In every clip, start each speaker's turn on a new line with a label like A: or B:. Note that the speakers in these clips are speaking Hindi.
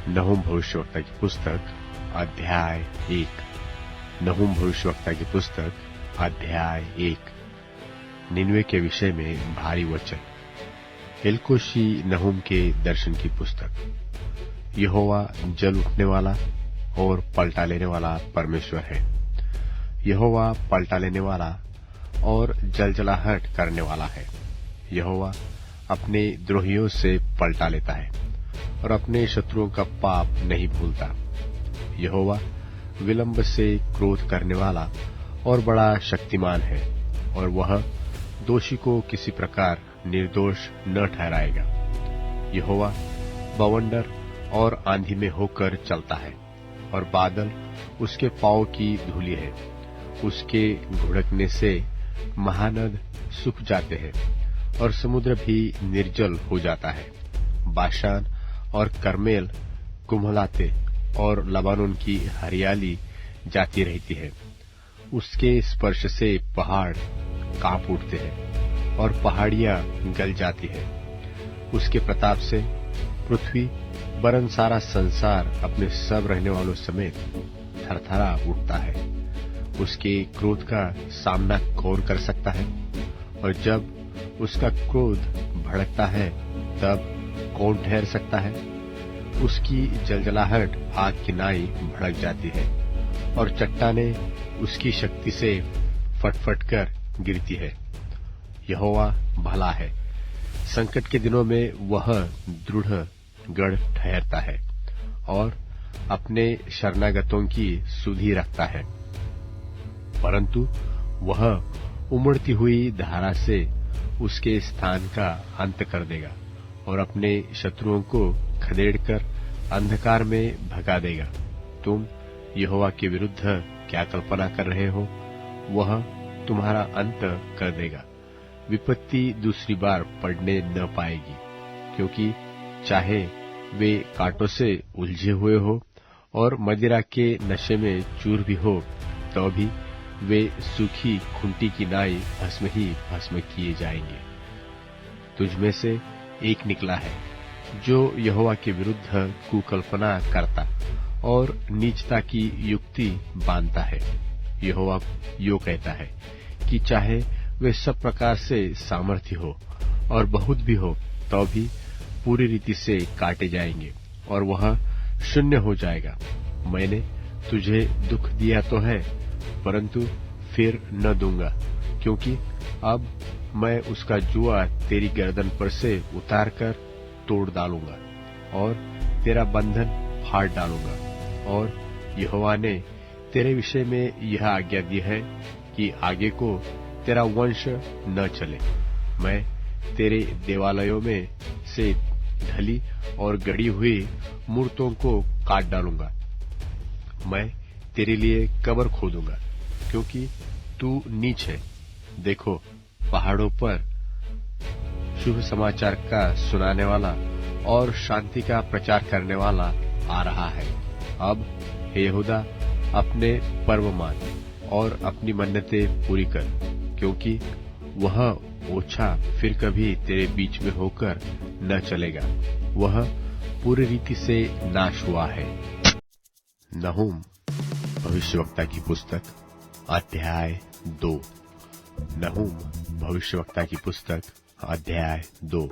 A: नहूम भविष्यवक्ता की पुस्तक अध्याय 1। नहूम भविष्यवक्ता की पुस्तक अध्याय 1। निन्वे के विषय में भारी वचन। एलकोशी नहूम के दर्शन की पुस्तक। यहोवा जल उठने वाला और पलटा लेने वाला परमेश्वर है। यहोवा पलटा लेने वाला और जलजलाहट करने वाला है। यहोवा अपने द्रोहियों से पलटा लेता है और अपने शत्रुओं का पाप नहीं भूलता। यहोवा विलंब से क्रोध करने वाला और बड़ा शक्तिमान है, और वह दोषी को किसी प्रकार निर्दोष न ठहराएगा। यहोवा बवंडर और आंधी में होकर चलता है, और बादल उसके पांव की धूलि है। उसके घुड़कने से महानद सूख जाते हैं और समुद्र भी निर्जल हो जाता है। बाशान और कर्मेल कुम्हलाते और लबानोन की हरियाली जाती रहती है। उसके स्पर्श से पहाड़ कांप उठते हैं और पहाड़ियां गल जाती है। उसके प्रताप से पृथ्वी वरन सारा संसार अपने सब रहने वालों समेत थरथरा उठता है। उसके क्रोध का सामना कौन कर सकता है? और जब उसका क्रोध भड़कता है तब कौन ठहर सकता है? उसकी जलजलाहट आग की नाई भड़क जाती है, और चट्टानें उसकी शक्ति से फटफट कर गिरती है। यहोवा भला है, संकट के दिनों में वह दृढ़ गढ़ ठहरता है और अपने शरणागतों की सुधि रखता है। परंतु वह उमड़ती हुई धारा से उसके स्थान का अंत कर देगा और अपने शत्रुओं को खदेड़कर अंधकार में भगा देगा। तुम यहोवा के विरुद्ध क्या कल्पना कर रहे हो? वह तुम्हारा अंत कर देगा। विपत्ति दूसरी बार पड़ने न पाएगी, क्योंकि चाहे वे कांटों से उलझे हुए हो और मदिरा के नशे में चूर भी हो, तो भी वे सूखी खुंटी की नाई भस्म ही भस्म किए जाएंगे। तुझमें से एक निकला है जो यहोवा के विरुद्ध कुकल्पना करता और नीचता की युक्ति बांधता है। यहोवा यो कहता है कि चाहे वे सब प्रकार से सामर्थ्य हो और बहुत भी हो, तो भी पूरी रीति से काटे जाएंगे और वह शून्य हो जाएगा। मैंने तुझे दुख दिया तो है, परंतु फिर न दूंगा, क्योंकि अब मैं उसका जुआ तेरी गर्दन पर से उतार कर तोड़ डालूंगा और तेरा बंधन फाड़ डालूंगा। और यहोवा ने तेरे विषय में यह आज्ञा दी है कि आगे को तेरा वंश न चले। मैं तेरे देवालयों में से ढली और गड़ी हुई मूर्तों को काट डालूंगा। मैं तेरे लिए कब्र खोदूंगा, क्योंकि तू नीच है। देखो, पहाड़ों पर शुभ समाचार का सुनाने वाला और शांति का प्रचार करने वाला आ रहा है। अब हे यहूदा, अपने पर्व मान और अपनी मन्नतें पूरी कर, क्योंकि वह ओछा फिर कभी तेरे बीच में होकर न चलेगा। वह पूरी रीति से नाश हुआ है। नहूम भविष्यवक्ता की पुस्तक अध्याय 2। नहूम भविष्यवक्ता की पुस्तक अध्याय 2।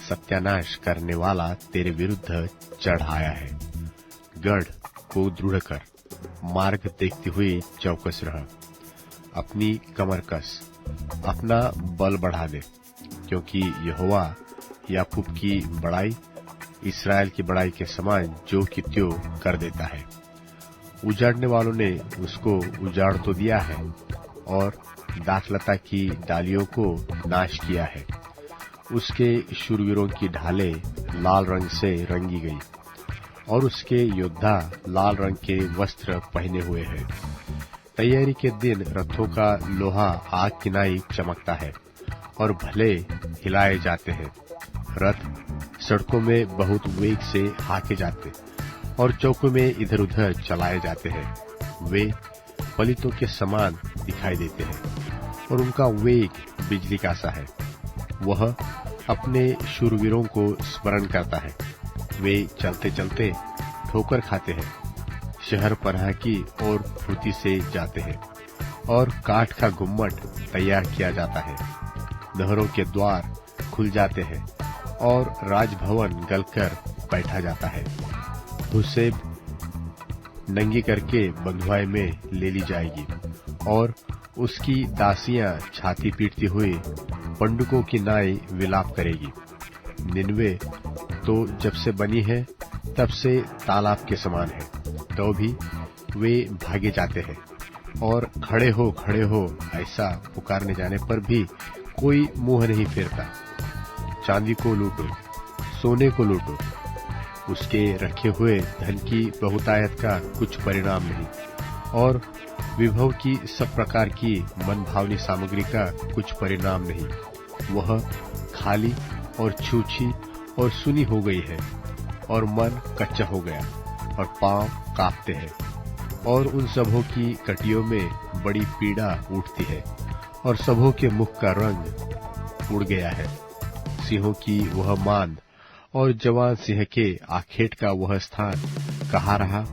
A: सत्यानाश करने वाला तेरे विरुद्ध चढ़ आया है। गढ़ को दृढ़ कर, मार्ग देखती हुई चौकस रह। अपनी कमर कस, अपना बल बढ़ा दे, क्योंकि यहोवा याकूब की बड़ाई इस्राएल की बड़ाई के समान जो कि त्यों कर देता है। उजाड़ने वालों ने उसको उजाड़ तो दिया है और दाखलता की डालियों को नाश किया है। उसके शूरवीरों की ढालें लाल रंग से रंगी गई और उसके योद्धा लाल रंग के वस्त्र पहने हुए हैं। तैयारी के दिन रथों का लोहा आग की नाई चमकता है और भले हिलाए जाते हैं। रथ सड़कों में बहुत वेग से हाके जाते और चौकों में इधर उधर चलाए जाते हैं। वे पलितों के समान दिखाई देते हैं और उनका वेग बिजली का सा है। वह अपने शूरवीरों को स्मरण करता है। वे चलते चलते ठोकर खाते हैं, शहर पनाह की ओर फुर्ती से जाते हैं और काठ का गुम्मट तैयार किया जाता है। नहरों के द्वार खुल जाते हैं और राजभवन गलकर बैठा जाता है। हुसैब नंगी करके बंधुआई में ले ली जाएगी और उसकी दासियां छाती पीटती हुई पंडुकों की नाई विलाप करेगी। निन्वे तो जब से बनी है तब से तालाब के समान है, तो भी वे भागे जाते हैं और खड़े हो ऐसा पुकारने जाने पर भी कोई मुंह नहीं फेरता। चांदी को लूटो, सोने को लूटो, उसके रखे हुए धन की बहुतायत का कुछ परिणाम नहीं और विभव की सब प्रकार की मनभावनी सामग्री का कुछ परिणाम नहीं। वह खाली और छूछी और सुनी हो गई है और मन कच्चा हो गया और पांव कांपते हैं और उन सबों की कटियों में बड़ी पीड़ा उठती है और सबों के मुख का रंग उड़ गया है। सिंहों की वह मांद और जवान सिंह के आखेट का वह स्थान कहाँ रहा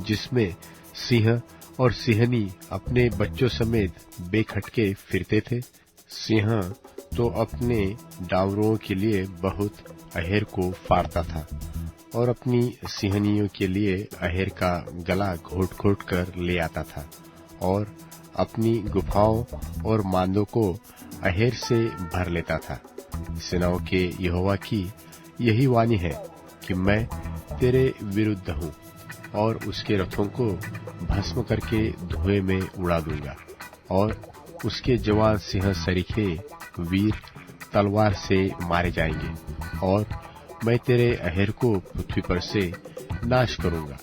A: जिसमें सिंह और सिंहनी अपने बच्चों समेत बेखटके फिरते थे। सिंह तो अपने डावरों के लिए बहुत अहेर को फाड़ता था और अपनी सिंहनियों के लिए अहेर का गला घोट घोट कर ले आता था और अपनी गुफाओं और मांदों को अहेर से भर लेता था। सेनाओं के यहोवा की यही वाणी है कि मैं तेरे विरुद्ध हूँ और उसके रथों को भस्म करके धुएं में उड़ा दूंगा और उसके जवान सिंह सरीखे वीर तलवार से मारे जाएंगे और मैं तेरे अहेर को पृथ्वी पर से नाश करूंगा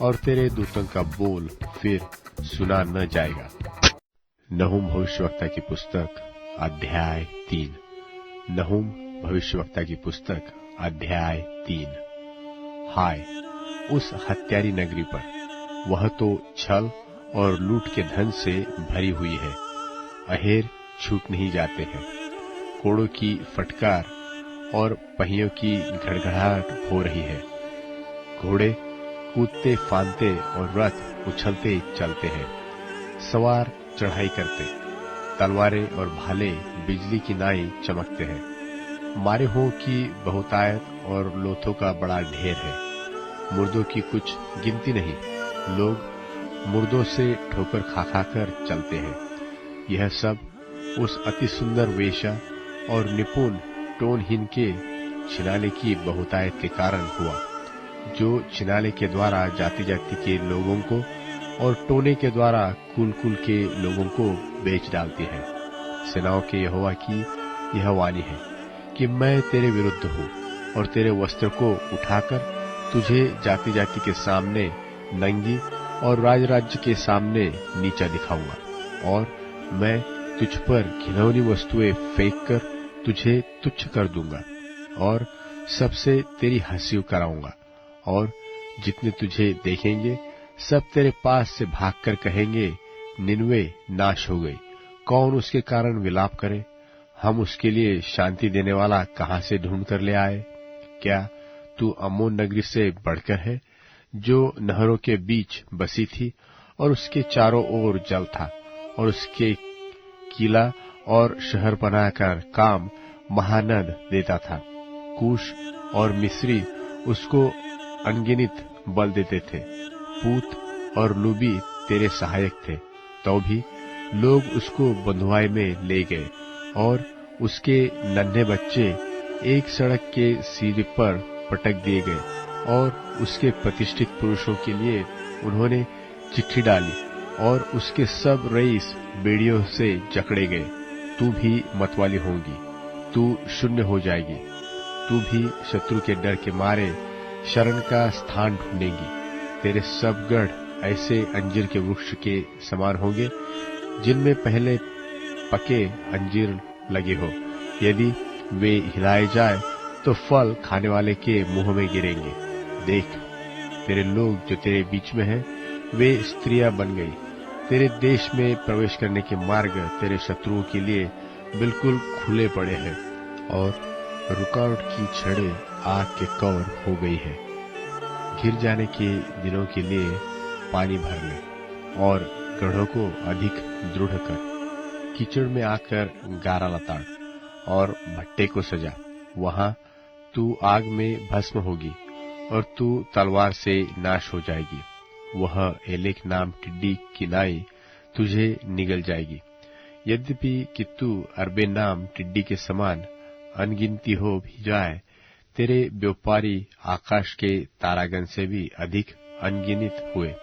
A: और तेरे दूतों का बोल फिर सुना न जाएगा। नहूम भविष्यवक्ता की पुस्तक अध्याय 3। नहूम भविष्यवक्ता की पुस्तक अध्याय 3। हाय उस हत्यारी नगरी पर, वह तो छल और लूट के धन से भरी हुई है। अहेर छूट नहीं जाते हैं, कोड़ों की फटकार और पहियों की घड़घड़ाहट हो रही है। घोड़े कूदते फांदते और रथ उछलते चलते हैं। सवार चढ़ाई करते, तलवारें और भाले बिजली की नाई चमकते हैं। मारे हों की बहुतायत और लोथों का बड़ा ढेर है। मुर्दों की कुछ गिनती नहीं, लोग मुर्दों से ठोकर खा खा कर चलते हैं। यह सब उस अति सुंदर वेश्या और निपुण टोनहीन के छिनाले की बहुतायत के कारण हुआ, जो छिनाले के द्वारा जाति जाति के लोगों को और टोने के द्वारा कुल कुल के लोगों को बेच डालती है। सेनाओं के यहोवा की यह वाणी है कि मैं तेरे विरुद्ध हूँ और तेरे वस्त्र को उठाकर तुझे जाति जाति के सामने नंगी और राज राज्य के सामने नीचा दिखाऊंगा और मैं तुझ पर घिनौनी वस्तुएं फेंक कर तुझे तुच्छ कर दूंगा और सबसे तेरी हंसी कराऊंगा और जितने तुझे देखेंगे सब तेरे पास से भागकर कहेंगे, निनवे नाश हो गई, कौन उसके कारण विलाप करे? हम उसके लिए शांति देने वाला कहाँ से ढूंढ कर ले आए? क्या तू अम्मोन नगरी से बढ़कर है, जो नहरों के बीच बसी थी और उसके चारों ओर जल था और उसके किला और शहर बनाकर काम महानद देता था। कूश और मिस्री उसको अनगिनत बल देते थे। पूत और लूबी तेरे सहायक थे, तो भी लोग उसको बंधुआई में ले गए और उसके नन्हे बच्चे एक सड़क के सिरे पर पटक दिए गए और उसके प्रतिष्ठित पुरुषों के लिए उन्होंने चिट्ठी डाली और उसके सब रईस बेड़ियों से जकड़े गए। तू भी मतवाली होगी, तू शून्य हो जाएगी, तू भी शत्रु के डर के मारे शरण का स्थान ढूंढेगी। तेरे सब गढ़ ऐसे अंजीर के वृक्ष के समान होंगे जिनमें पहले पके अंजीर लगे हो। यदि वे हिलाए जाए तो फल खाने वाले के मुंह में गिरेंगे। देख, तेरे लोग जो तेरे बीच में हैं, वे स्त्रियां बन गई। तेरे देश में प्रवेश करने के मार्ग तेरे शत्रुओं के लिए बिल्कुल खुले पड़े हैं और रुकावट की छड़ें आग के कवर हो गई है। घिर जाने के दिनों के लिए पानी भर ले और गढ़ों को अधिक दृढ़ कर। कीचड़ में आकर गारा लताड़ और भट्टे को सजा। वहां तू आग में भस्म होगी और तू तलवार से नाश हो जाएगी। वह एलेक नाम टिड्डी की नाई तुझे निगल जाएगी। यद्यपि कि तू अरबे नाम टिड्डी के समान अनगिनती हो भी जाए, तेरे व्यापारी आकाश के तारागण से भी अधिक अनगिनित हुए।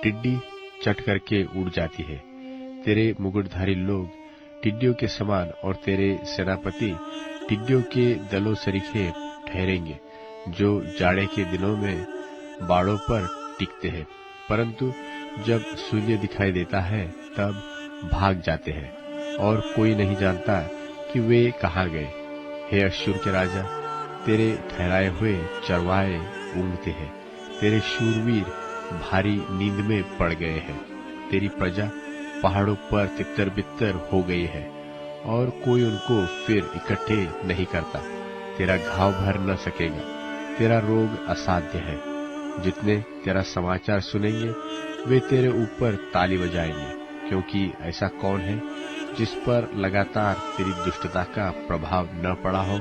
A: टिड्डी चट करके उड़ जाती है। तेरे मुकुटधारी लोग टिड्डियों के समान और तेरे सेनापति टिड्डियों के दलों सरीखे ठहरेंगे, जो जाड़े के दिनों में बाड़ों पर टिकते हैं, परंतु जब सूर्य दिखाई देता है तब भाग जाते हैं और कोई नहीं जानता कि वे कहाँ गए। हे अश्शूर के राजा, तेरे ठहराए हुए चरवाहे ऊँघते हैं। तेरे शूरवीर भारी नींद में पड़ गए हैं। तेरी प्रजा पहाड़ों पर तितर बितर हो गई है और कोई उनको फिर इकट्ठे नहीं करता। तेरा घाव भर न सकेगा, तेरा रोग असाध्य है। जितने तेरा समाचार सुनेंगे वे तेरे ऊपर ताली बजाएंगे, क्योंकि ऐसा कौन है जिस पर लगातार तेरी दुष्टता का प्रभाव न पड़ा हो।